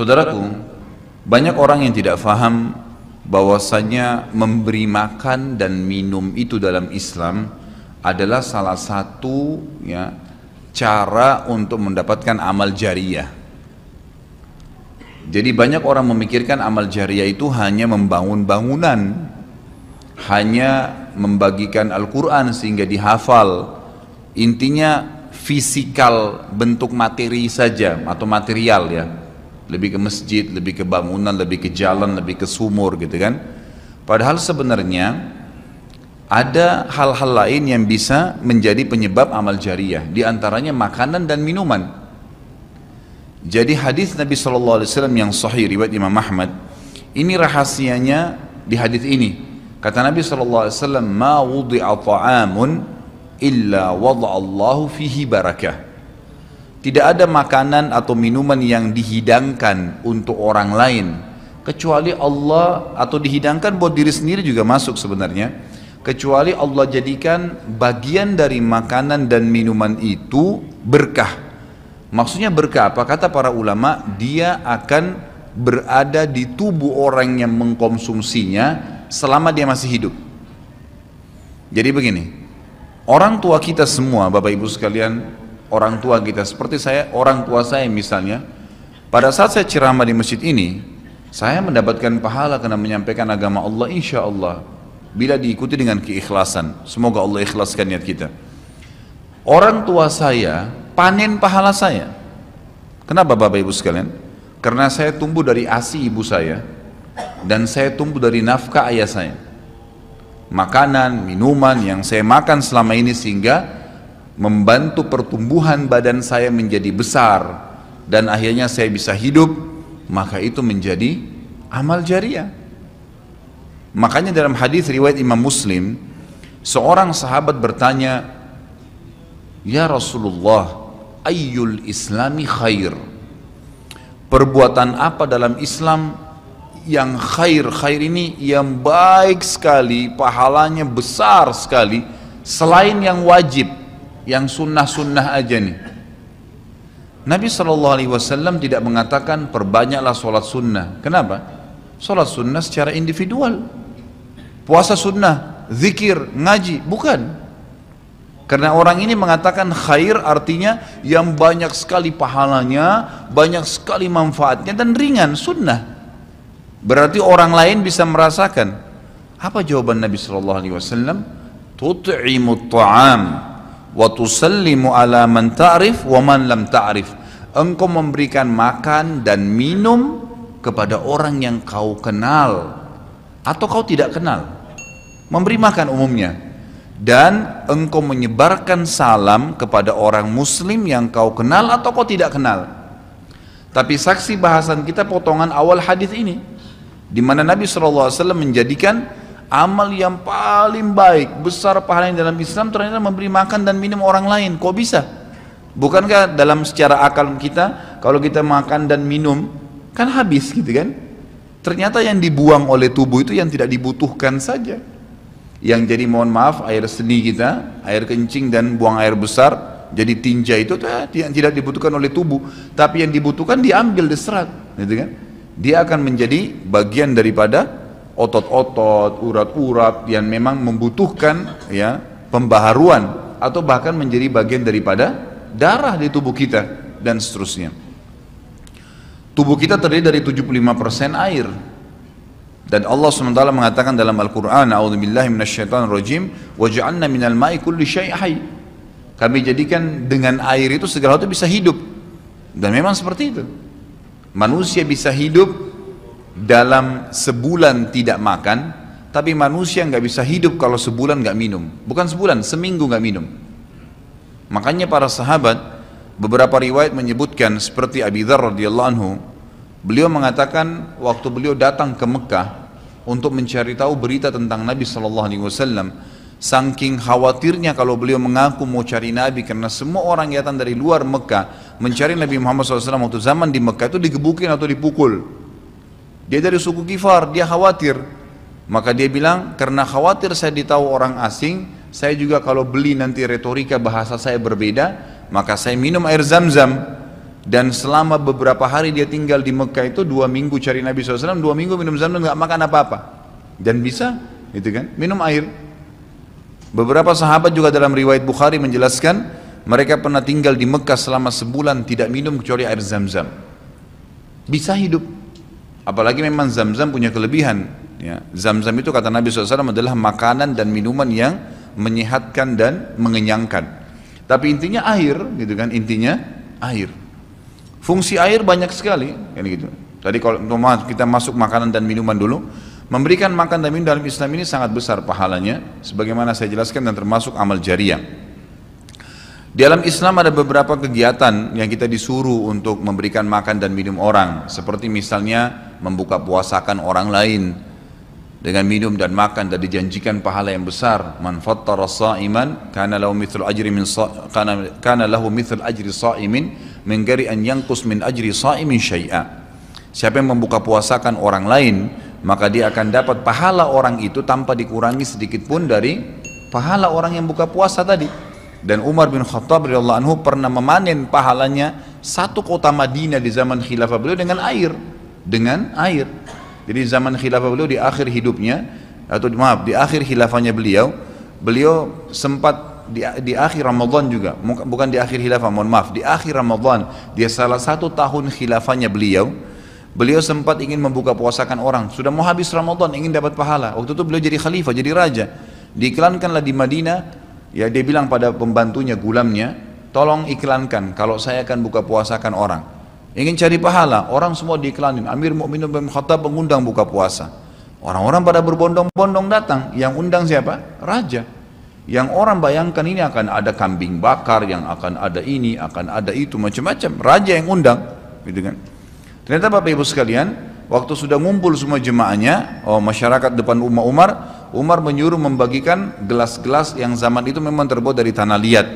Saudaraku, banyak orang yang tidak faham bahwasanya memberi makan dan minum itu dalam Islam adalah salah satu cara untuk mendapatkan amal jariyah. Jadi banyak orang memikirkan amal jariyah itu hanya membangun bangunan, hanya membagikan Al-Quran sehingga dihafal. Intinya fisikal, bentuk materi saja atau material ya. Lebih ke masjid, lebih ke bangunan, lebih ke jalan, lebih ke sumur gitu kan. Padahal sebenarnya ada hal-hal lain yang bisa menjadi penyebab amal jariyah, di antaranya makanan dan minuman. Jadi hadis Nabi SAW yang sahih riwayat Imam Ahmad, ini rahasianya di hadis ini. Kata Nabi SAW, ma wudi'a ta'amun illa wada'allahu fihi barakah. Tidak ada makanan atau minuman yang dihidangkan untuk orang lain kecuali Allah, atau dihidangkan buat diri sendiri juga masuk sebenarnya, kecuali Allah jadikan bagian dari makanan dan minuman itu berkah. Maksudnya berkah apa? Kata para ulama, dia akan berada di tubuh orang yang mengkonsumsinya selama dia masih hidup. Jadi begini, orang tua kita semua, Bapak Ibu sekalian, orang tua kita, seperti saya, orang tua saya misalnya, pada saat saya ceramah di masjid ini, saya mendapatkan pahala karena menyampaikan agama Allah, insya Allah, bila diikuti dengan keikhlasan. Semoga Allah ikhlaskan niat kita. Orang tua saya panen pahala saya. Kenapa Bapak Ibu sekalian? Karena saya tumbuh dari ASI ibu saya, dan saya tumbuh dari nafkah ayah saya. Makanan, minuman yang saya makan selama ini sehingga membantu pertumbuhan badan saya menjadi besar dan akhirnya saya bisa hidup, maka itu menjadi amal jariyah. Makanya dalam hadis riwayat Imam Muslim, seorang sahabat bertanya, ya Rasulullah, ayyul islami khair? Perbuatan apa dalam Islam yang khair? Khair ini yang baik sekali, pahalanya besar sekali, selain yang wajib, yang sunnah-sunnah aja nih. Nabi SAW tidak mengatakan perbanyaklah sholat sunnah. Kenapa? Sholat sunnah secara individual, puasa sunnah, zikir, ngaji, bukan. Karena orang ini mengatakan khair artinya yang banyak sekali pahalanya, banyak sekali manfaatnya dan ringan, sunnah. Berarti orang lain bisa merasakan. Apa jawaban Nabi SAW? Tut'imut ta'am wa tusallimu ala man ta'rif wa man lam ta'rif. Engkau memberikan makan dan minum kepada orang yang kau kenal atau kau tidak kenal, memberi makan umumnya, dan engkau menyebarkan salam kepada orang muslim yang kau kenal atau kau tidak kenal. Tapi saksi bahasan kita potongan awal hadis ini, di mana Nabi SAW menjadikan amal yang paling baik, besar pahalanya dalam Islam ternyata memberi makan dan minum orang lain. Kok bisa? Bukankah dalam secara akal kita, kalau kita makan dan minum kan habis gitu kan? Ternyata yang dibuang oleh tubuh itu yang tidak dibutuhkan saja. Yang jadi, mohon maaf, air seni kita, air kencing dan buang air besar jadi tinja, itu yang tidak dibutuhkan oleh tubuh, tapi yang dibutuhkan diambil, diserat gitu kan? Dia akan menjadi bagian daripada otot-otot, urat-urat yang memang membutuhkan pembaharuan, atau bahkan menjadi bagian daripada darah di tubuh kita dan seterusnya. Tubuh kita terdiri dari 75% air, dan Allah SWT mengatakan dalam Al-Quran, a'udzubillahi minasyaitonirrajim, waja'alna minal ma'i kulli syai' hayy. Kami jadikan dengan air itu segala sesuatu bisa hidup, dan memang seperti itu. Manusia bisa hidup dalam sebulan tidak makan, tapi manusia nggak bisa hidup kalau sebulan nggak minum. Bukan sebulan, seminggu nggak minum. Makanya para sahabat, beberapa riwayat menyebutkan seperti Abi Dzar radhiyallahu anhu, beliau mengatakan waktu beliau datang ke Mekah untuk mencari tahu berita tentang Nabi SAW, saking khawatirnya kalau beliau mengaku mau cari Nabi, karena semua orang yang datang dari luar Mekah mencari Nabi Muhammad SAW waktu zaman di Mekah itu digebukin atau dipukul. Dia dari suku Kifar, dia khawatir. Maka dia bilang, karena khawatir saya ditahu orang asing, saya juga kalau beli nanti retorika bahasa saya berbeda, maka saya minum air Zam-Zam. dan selama beberapa hari dia tinggal di Mekah itu 2 minggu cari Nabi SAW, 2 minggu minum Zamzam nggak makan apa-apa dan bisa gitu kan minum air. Beberapa sahabat juga dalam riwayat Bukhari menjelaskan mereka pernah tinggal di Mekah selama sebulan tidak minum kecuali air Zamzam, bisa hidup. Apalagi memang Zamzam punya kelebihan ya. Zamzam itu kata Nabi SAW adalah makanan dan minuman yang menyehatkan dan mengenyangkan. Tapi intinya air gitu kan, intinya air. Fungsi air banyak sekali kan gitu. Tadi kalau kita masuk makanan dan minuman dulu, memberikan makan dan minum dalam Islam ini sangat besar pahalanya, sebagaimana saya jelaskan, dan termasuk amal jariah. Di dalam Islam ada beberapa kegiatan yang kita disuruh untuk memberikan makan dan minum orang, seperti misalnya membuka puasakan orang lain dengan minum dan makan, dan dijanjikan pahala yang besar. Man fattara sha'iman kana lahu mithlu ajri sha'imin min ghairi an yanqus min ajri sha'imin syai'a. Siapa yang membuka puasakan orang lain, maka dia akan dapat pahala orang itu tanpa dikurangi sedikit pun dari pahala orang yang buka puasa tadi. Dan Umar bin Khattab radhiyallahu anhu pernah memanen pahalanya satu kota Madinah di zaman khilafah beliau dengan air. Jadi zaman khilafah beliau di akhir hidupnya, atau maaf di akhir khilafahnya beliau sempat di akhir Ramadan juga, bukan di akhir khilafah, mohon maaf, di akhir Ramadan, dia salah satu tahun khilafahnya beliau sempat ingin membuka puasakan orang, sudah mau habis Ramadan, ingin dapat pahala. Waktu itu beliau jadi khalifah, jadi raja, diiklankanlah di Madinah, ya dia bilang pada pembantunya, gulamnya, tolong iklankan kalau saya akan buka puasakan orang, ingin cari pahala. Orang semua diiklanin, Amir Mu'minin bin Khattab mengundang buka puasa, orang-orang pada berbondong-bondong datang. Yang undang siapa? Raja. Yang orang bayangkan ini akan ada kambing bakar, yang akan ada ini, akan ada itu, macam-macam. Raja yang undang, gitu kan. Ternyata Bapak Ibu sekalian, waktu sudah ngumpul semua jemaahnya, masyarakat depan Umar menyuruh membagikan gelas-gelas yang zaman itu memang terbuat dari tanah liat.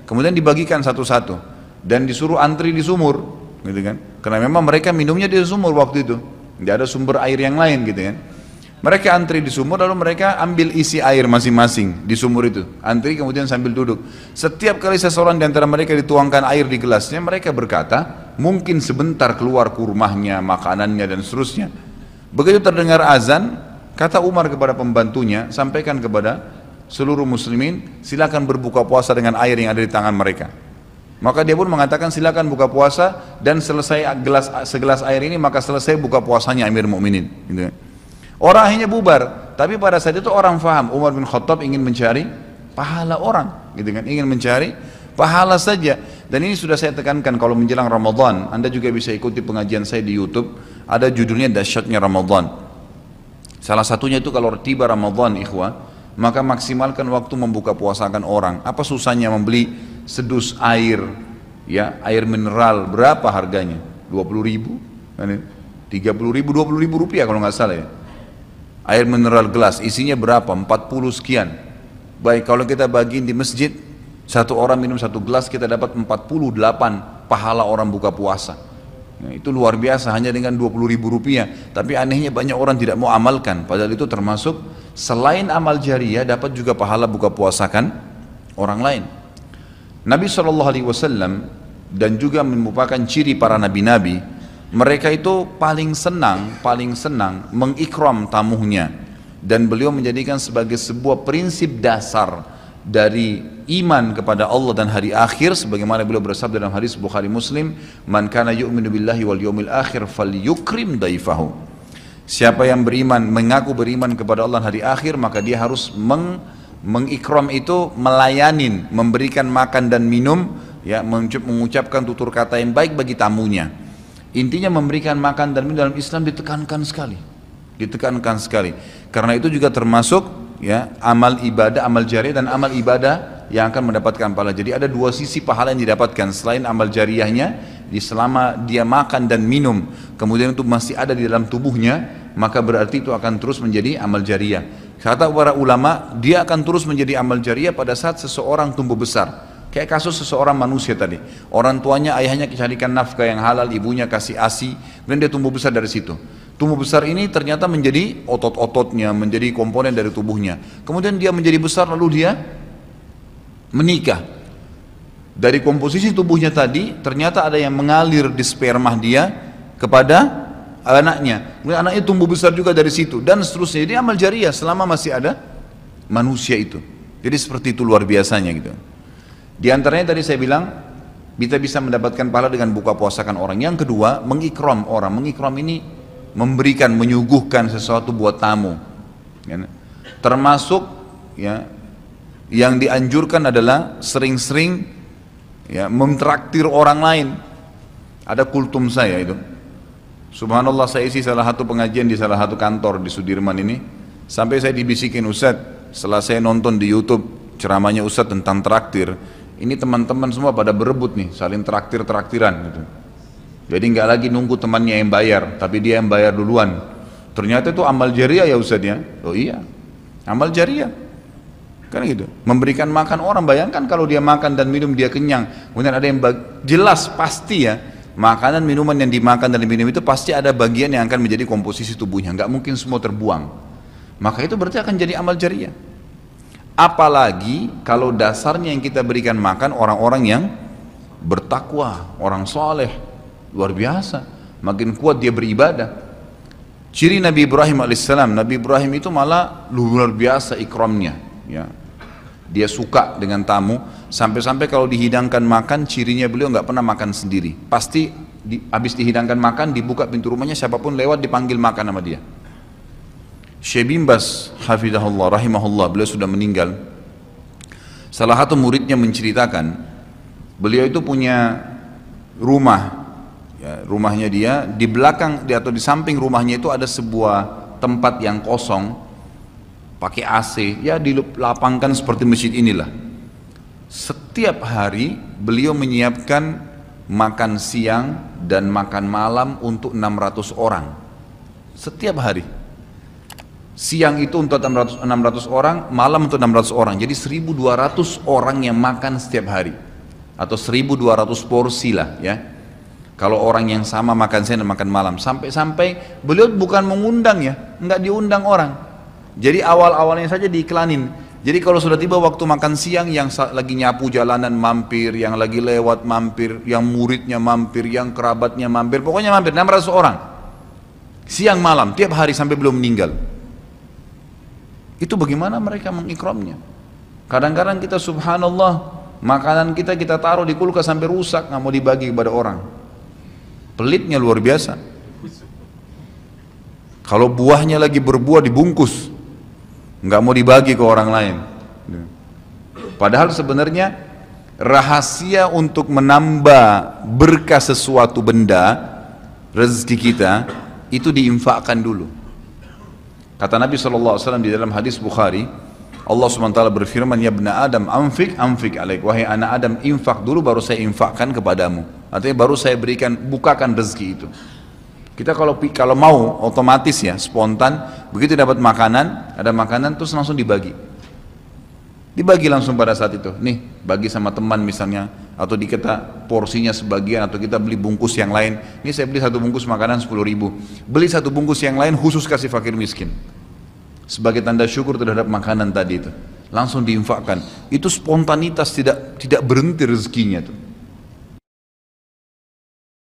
Kemudian dibagikan satu-satu dan disuruh antri di sumur, gitu kan. Karena memang mereka minumnya di sumur waktu itu, tidak ada sumber air yang lain, gitu kan. Mereka antri di sumur, lalu mereka ambil isi air masing-masing di sumur itu, antri kemudian sambil duduk. Setiap kali seseorang di antara mereka dituangkan air di gelasnya, mereka berkata, mungkin sebentar keluar kurmahnya, makanannya dan seterusnya. Begitu terdengar azan, kata Umar kepada pembantunya, sampaikan kepada seluruh muslimin, silakan berbuka puasa dengan air yang ada di tangan mereka. Maka dia pun mengatakan, silakan buka puasa, dan selesai segelas air ini, maka selesai buka puasanya Amir Mu'minin, gitu. Orang akhirnya bubar, tapi pada saat itu orang faham Umar bin Khattab ingin mencari pahala orang, gitu kan, ingin mencari pahala saja. Dan ini sudah saya tekankan, kalau menjelang Ramadan, Anda juga bisa ikuti pengajian saya di YouTube, ada judulnya Dahsyatnya Ramadan. Salah satunya itu kalau tiba Ramadan, ikhwah, maka maksimalkan waktu membuka puasakan orang. Apa susahnya membeli sedus air, ya, air mineral, berapa harganya? 20.000, 30.000, 20.000 rupiah kalau nggak salah ya. Air mineral gelas, isinya berapa? 40 sekian. Baik, kalau kita bagiin di masjid, satu orang minum satu gelas, kita dapat 48 pahala orang buka puasa. Nah, itu luar biasa, hanya dengan 20.000 rupiah. Tapi anehnya banyak orang tidak mau amalkan, padahal itu termasuk selain amal jariah, dapat juga pahala buka puasakan orang lain. Nabi SAW dan juga merupakan ciri para nabi-nabi, mereka itu paling senang mengikram tamunya, dan beliau menjadikan sebagai sebuah prinsip dasar dari iman kepada Allah dan hari akhir, sebagaimana beliau bersabda dalam hadis Bukhari Muslim, man kana yu'minu billahi wal yawmil akhir falyukrim daifahu. Siapa yang beriman, mengaku beriman kepada Allah dan hari akhir, maka dia harus mengikram itu, melayanin, memberikan makan dan minum, ya, mengucapkan tutur kata yang baik bagi tamunya. Intinya memberikan makan dan minum dalam Islam ditekankan sekali, karena itu juga termasuk, ya, amal ibadah, amal jariah dan amal ibadah yang akan mendapatkan pahala. Jadi ada dua sisi pahala yang didapatkan selain amal jariahnya, selama dia makan dan minum kemudian itu masih ada di dalam tubuhnya, maka berarti itu akan terus menjadi amal jariah. Kata para ulama, dia akan terus menjadi amal jariah pada saat seseorang tumbuh besar. Kayak kasus seseorang manusia tadi, orang tuanya, ayahnya carikan nafkah yang halal, ibunya kasih ASI, dan dia tumbuh besar dari situ. Tumbuh besar ini ternyata menjadi otot-ototnya, menjadi komponen dari tubuhnya. Kemudian dia menjadi besar, lalu dia menikah. Dari komposisi tubuhnya tadi, ternyata ada yang mengalir di sperma dia kepada anaknya. Kemudian anaknya tumbuh besar juga dari situ, dan seterusnya. Jadi amal jariah selama masih ada manusia itu. Jadi seperti itu luar biasanya gitu. Di antaranya tadi saya bilang, kita bisa mendapatkan pahala dengan buka puasakan orang. Yang kedua, mengikram orang. Mengikram ini memberikan, menyuguhkan sesuatu buat tamu. Ya. Termasuk ya, yang dianjurkan adalah sering-sering ya, mentraktir orang lain. Ada kultum saya itu. Subhanallah, saya isi salah satu pengajian di salah satu kantor di Sudirman ini. Sampai saya dibisikin, Ustadz, setelah saya nonton di YouTube ceramahnya Ustadz tentang traktir, ini teman-teman semua pada berebut nih, saling traktir-traktiran gitu. Jadi nggak lagi nunggu temannya yang bayar, tapi dia yang bayar duluan. Ternyata itu amal jariah ya Ustadz ya. Oh iya, amal jariah. Kan gitu. Memberikan makan orang, bayangkan kalau dia makan dan minum dia kenyang, kemudian ada yang jelas pasti ya, makanan minuman yang dimakan dan diminum itu pasti ada bagian yang akan menjadi komposisi tubuhnya, nggak mungkin semua terbuang. Maka itu berarti akan jadi amal jariah. Apalagi kalau dasarnya yang kita berikan makan orang-orang yang bertakwa, orang soleh, luar biasa, makin kuat dia beribadah. Ciri Nabi Ibrahim alaihissalam, Nabi Ibrahim itu malah luar biasa ikramnya, ya. Dia suka dengan tamu, sampai-sampai kalau dihidangkan makan, cirinya beliau nggak pernah makan sendiri. Pasti habis dihidangkan makan, dibuka pintu rumahnya, siapapun lewat dipanggil makan sama dia. Syekh bin Baz hafizahullah rahimahullah, beliau sudah meninggal. Salah satu muridnya menceritakan, beliau itu punya rumah, ya, rumahnya dia di belakang atau di samping rumahnya itu ada sebuah tempat yang kosong, pakai AC, ya dilapangkan seperti masjid inilah. Setiap hari beliau menyiapkan makan siang dan makan malam untuk 600 orang. Setiap hari. Siang itu untuk 600 orang, malam untuk 600 orang. Jadi 1200 orang yang makan setiap hari. Atau 1200 porsi lah ya. Kalau orang yang sama makan siang dan makan malam. Sampai-sampai beliau bukan mengundang ya, enggak diundang orang. Jadi awal-awalnya saja diiklanin. Jadi kalau sudah tiba waktu makan siang, yang lagi nyapu jalanan mampir, yang lagi lewat mampir, yang muridnya mampir, yang kerabatnya mampir, pokoknya mampir 600 orang. Siang malam, tiap hari sampai belum meninggal. Itu bagaimana mereka mengikramnya. Kadang-kadang kita subhanallah, makanan kita taruh di kulkas sampai rusak, nggak mau dibagi kepada orang. Pelitnya luar biasa. Kalau buahnya lagi berbuah dibungkus, nggak mau dibagi ke orang lain. Padahal sebenarnya rahasia untuk menambah berkah sesuatu benda, rezeki kita, itu diinfakkan dulu. Kata Nabi SAW di dalam hadis Bukhari, Allah SWT berfirman, ya ibna Adam, anfik alaik, wahai anak Adam, infak dulu baru saya infakkan kepadamu. Artinya baru saya berikan, bukakan rezeki itu. Kita kalau mau otomatis ya, spontan, begitu dapat makanan, ada makanan terus langsung dibagi. Dibagi langsung pada saat itu. Nih, bagi sama teman misalnya, atau kita porsinya sebagian, atau kita beli bungkus yang lain. Ini saya beli satu bungkus makanan 10.000. Beli satu bungkus yang lain khusus kasih fakir miskin. Sebagai tanda syukur terhadap makanan tadi itu. Langsung diinfakkan. Itu spontanitas, tidak berhenti rezekinya tuh.